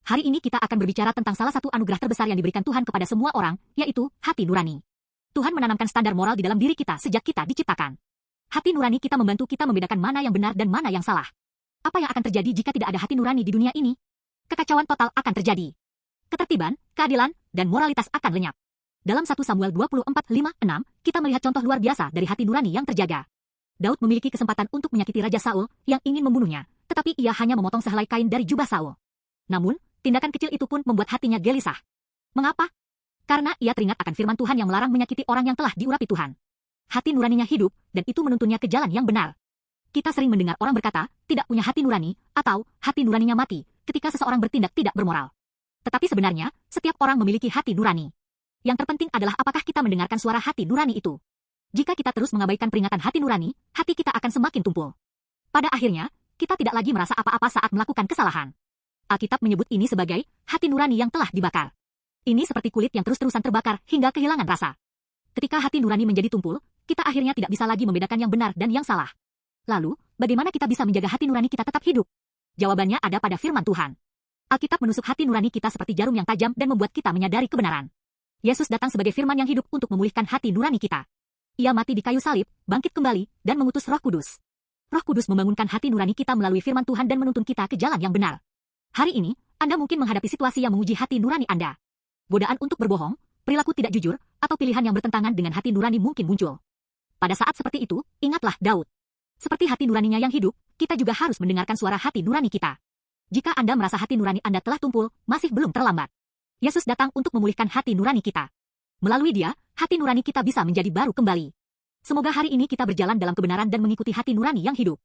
Hari ini kita akan berbicara tentang salah satu anugerah terbesar yang diberikan Tuhan kepada semua orang, yaitu hati nurani. Tuhan menanamkan standar moral di dalam diri kita sejak kita diciptakan. Hati nurani kita membantu kita membedakan mana yang benar dan mana yang salah. Apa yang akan terjadi jika tidak ada hati nurani di dunia ini? Kekacauan total akan terjadi. Ketertiban, keadilan, dan moralitas akan lenyap. Dalam 1 Samuel 24:5-6, kita melihat contoh luar biasa dari hati nurani yang terjaga. Daud memiliki kesempatan untuk menyakiti Raja Saul yang ingin membunuhnya, tetapi ia hanya memotong sehelai kain dari jubah Saul. Namun, tindakan kecil itu pun membuat hatinya gelisah. Mengapa? Karena ia teringat akan firman Tuhan yang melarang menyakiti orang yang telah diurapi Tuhan. Hati nuraninya hidup, dan itu menuntunnya ke jalan yang benar. Kita sering mendengar orang berkata, tidak punya hati nurani, atau hati nuraninya mati, ketika seseorang bertindak tidak bermoral. Tetapi sebenarnya, setiap orang memiliki hati nurani. Yang terpenting adalah apakah kita mendengarkan suara hati nurani itu. Jika kita terus mengabaikan peringatan hati nurani, hati kita akan semakin tumpul. Pada akhirnya, kita tidak lagi merasa apa-apa saat melakukan kesalahan. Alkitab menyebut ini sebagai hati nurani yang telah dibakar. Ini seperti kulit yang terus-terusan terbakar hingga kehilangan rasa. Ketika hati nurani menjadi tumpul, kita akhirnya tidak bisa lagi membedakan yang benar dan yang salah. Lalu, bagaimana kita bisa menjaga hati nurani kita tetap hidup? Jawabannya ada pada firman Tuhan. Alkitab menusuk hati nurani kita seperti jarum yang tajam dan membuat kita menyadari kebenaran. Yesus datang sebagai firman yang hidup untuk memulihkan hati nurani kita. Ia mati di kayu salib, bangkit kembali, dan mengutus Roh Kudus. Roh Kudus membangunkan hati nurani kita melalui firman Tuhan dan menuntun kita ke jalan yang benar. Hari ini, Anda mungkin menghadapi situasi yang menguji hati nurani Anda. Godaan untuk berbohong, perilaku tidak jujur, atau pilihan yang bertentangan dengan hati nurani mungkin muncul. Pada saat seperti itu, ingatlah Daud. Seperti hati nuraninya yang hidup, kita juga harus mendengarkan suara hati nurani kita. Jika Anda merasa hati nurani Anda telah tumpul, masih belum terlambat. Yesus datang untuk memulihkan hati nurani kita. Melalui Dia, hati nurani kita bisa menjadi baru kembali. Semoga hari ini kita berjalan dalam kebenaran dan mengikuti hati nurani yang hidup.